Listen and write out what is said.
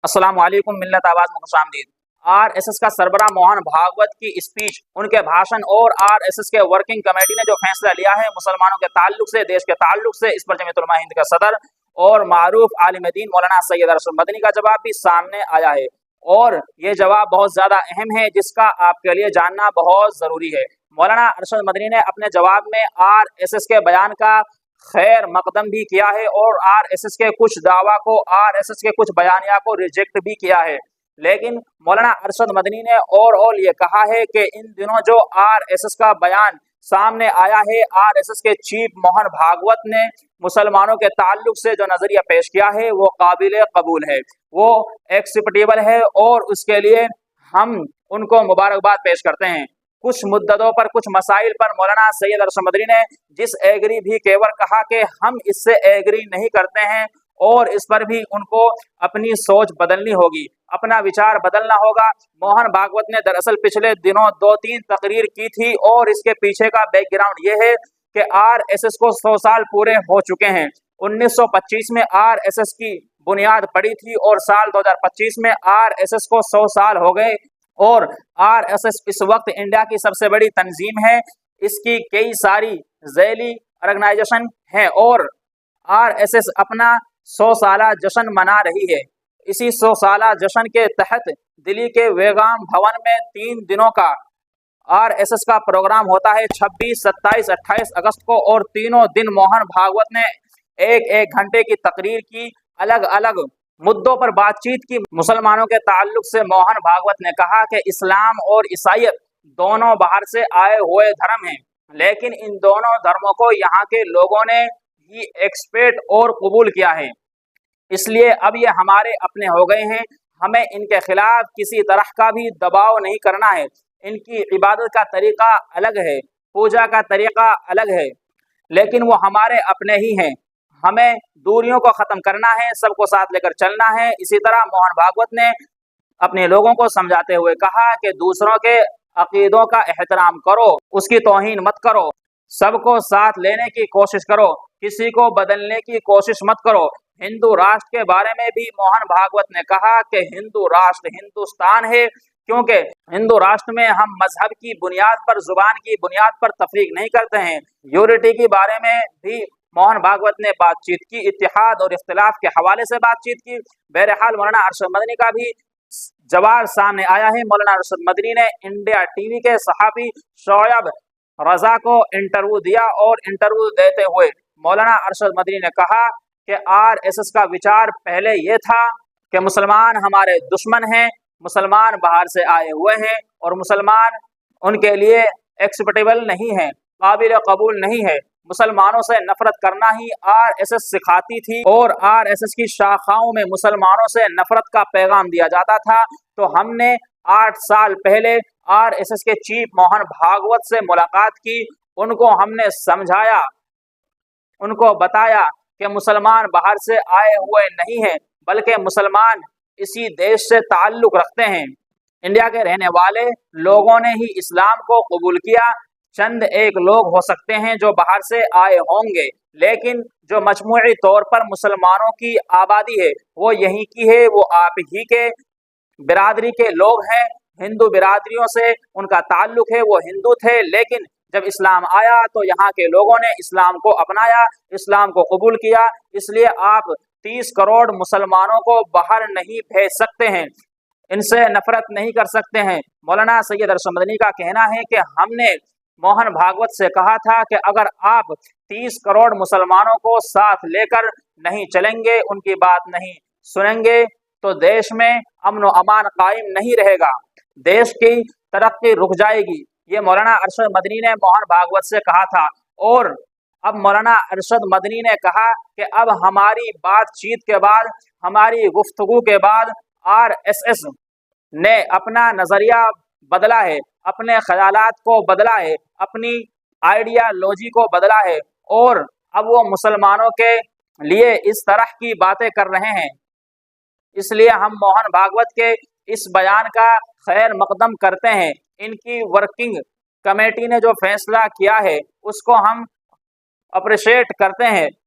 अस्सलाम वालेकुम मिल्लत आवाज़ में खुशामदीद। आरएसएस का सरबराह मोहन भागवत की स्पीच, उनके भाषण और आरएसएस के वर्किंग कमेटी ने जो फैसला लिया है मुसलमानों के ताल्लुक से, देश के ताल्लुक से, इस पर जमीयत उलमा हिंद का सदर और मारूफ आलिम दीन मौलाना सैयद अरशद मदनी का जवाब भी सामने आया है और ये जवाब बहुत ज़्यादा अहम है जिसका आपके लिए जानना बहुत ज़रूरी है। मौलाना अरशद मदनी ने अपने जवाब में आरएसएस के बयान का खैर मकदम भी किया है और आरएसएस के कुछ दावा को, आरएसएस के कुछ बयानिया को रिजेक्ट भी किया है। लेकिन मौलाना अरशद मदनी ने और ये कहा है कि इन दिनों जो आरएसएस का बयान सामने आया है, आरएसएस के चीफ मोहन भागवत ने मुसलमानों के ताल्लुक से जो नजरिया पेश किया है वो काबिल कबूल है, वो एक्सेप्टेबल है और उसके लिए हम उनको मुबारकबाद पेश करते हैं। कुछ मुद्दों पर, कुछ मसाइल पर मौलाना सैयद अरशद मदनी ने जिस एग्री भी केवल कहा कि हम इससे एग्री नहीं करते हैं और इस पर भी उनको अपनी सोच बदलनी होगी, अपना विचार बदलना होगा। मोहन भागवत ने दरअसल पिछले दिनों 2-3 तकरीर की थी और इसके पीछे का बैकग्राउंड ये है कि आरएसएस को 100 साल पूरे हो चुके हैं। 1925 में आरएसएस की बुनियाद पड़ी थी और साल 2025 में आरएसएस को 100 साल हो गए और आरएसएस इस वक्त इंडिया की सबसे बड़ी तंजीम है। इसकी कई सारी झैली ऑर्गेनाइजेशन हैं और आरएसएस अपना 100 साला जश्न मना रही है। इसी 100 साला जश्न के तहत दिल्ली के वेगाम भवन में 3 दिनों का आरएसएस का प्रोग्राम होता है 26, 27, 28 अगस्त को और तीनों दिन मोहन भागवत ने एक घंटे की तकरीर की, अलग अलग मुद्दों पर बातचीत की। मुसलमानों के ताल्लुक से मोहन भागवत ने कहा कि इस्लाम और ईसाईयत दोनों बाहर से आए हुए धर्म हैं, लेकिन इन दोनों धर्मों को यहाँ के लोगों ने ही एक्सपेक्ट और कबूल किया है, इसलिए अब ये हमारे अपने हो गए हैं। हमें इनके खिलाफ किसी तरह का भी दबाव नहीं करना है। इनकी इबादत का तरीका अलग है, पूजा का तरीका अलग है, लेकिन वो हमारे अपने ही हैं। हमें दूरियों को ख़त्म करना है, सबको साथ लेकर चलना है। इसी तरह मोहन भागवत ने अपने लोगों को समझाते हुए कहा कि दूसरों के अकीदों का एहतराम करो, उसकी तौहीन मत करो, सबको साथ लेने की कोशिश करो, किसी को बदलने की कोशिश मत करो। हिंदू राष्ट्र के बारे में भी मोहन भागवत ने कहा कि हिंदू राष्ट्र हिंदुस्तान है, क्योंकि हिंदू राष्ट्र में हम मजहब की बुनियाद पर, जुबान की बुनियाद पर तफरीक नहीं करते हैं। यूनिटी के बारे में भी मोहन भागवत ने बातचीत की, इत्तेहाद और इख्तिलाफ के हवाले से बातचीत की। बहरहाल मौलाना अरशद मदनी का भी जवाब सामने आया है। मौलाना अरशद मदनी ने इंडिया टीवी के सहाफ़ी शोएब रजा को इंटरव्यू दिया और इंटरव्यू देते हुए मौलाना अरशद मदनी ने कहा कि आरएसएस का विचार पहले ये था कि मुसलमान हमारे दुश्मन हैं, मुसलमान बाहर से आए हुए हैं और मुसलमान उनके लिए एक्सेप्टेबल नहीं है, काबिल कबूल नहीं है। मुसलमानों से नफरत करना ही आरएसएस सिखाती थी और आरएसएस की शाखाओं में मुसलमानों से नफरत का पैगाम दिया जाता था। तो हमने 8 साल पहले आरएसएस के चीफ मोहन भागवत से मुलाकात की, उनको हमने समझाया, उनको बताया कि मुसलमान बाहर से आए हुए नहीं हैं, बल्कि मुसलमान इसी देश से ताल्लुक रखते हैं। इंडिया के रहने वाले लोगों ने ही इस्लाम को कबूल किया। चंद एक लोग हो सकते हैं जो बाहर से आए होंगे, लेकिन जो मजमूई तौर पर मुसलमानों की आबादी है वो यहीं की है, वो आप ही के बिरादरी के लोग हैं। हिंदू बिरादरियों से उनका ताल्लुक है, वो हिंदू थे, लेकिन जब इस्लाम आया तो यहाँ के लोगों ने इस्लाम को अपनाया, इस्लाम को कबूल किया। इसलिए आप 30 करोड़ मुसलमानों को बाहर नहीं भेज सकते हैं, इनसे नफरत नहीं कर सकते हैं। मौलाना सैयद अरशद मदनी का कहना है कि हमने मोहन भागवत से कहा था कि अगर आप 30 करोड़ मुसलमानों को साथ लेकर नहीं चलेंगे, उनकी बात नहीं सुनेंगे, तो देश में अमन व अमान कायम नहीं रहेगा, देश की तरक्की रुक जाएगी। ये मौलाना अरशद मदनी ने मोहन भागवत से कहा था और अब मौलाना अरशद मदनी ने कहा कि अब हमारी बातचीत के बाद, हमारी गुफ्तगू के बाद आरएसएस ने अपना नजरिया बदला है, अपने ख्यालात को बदला है, अपनी आइडियालॉजी को बदला है और अब वो मुसलमानों के लिए इस तरह की बातें कर रहे हैं। इसलिए हम मोहन भागवत के इस बयान का खैर मकदम करते हैं। इनकी वर्किंग कमेटी ने जो फैसला किया है उसको हम अप्रिशिएट करते हैं।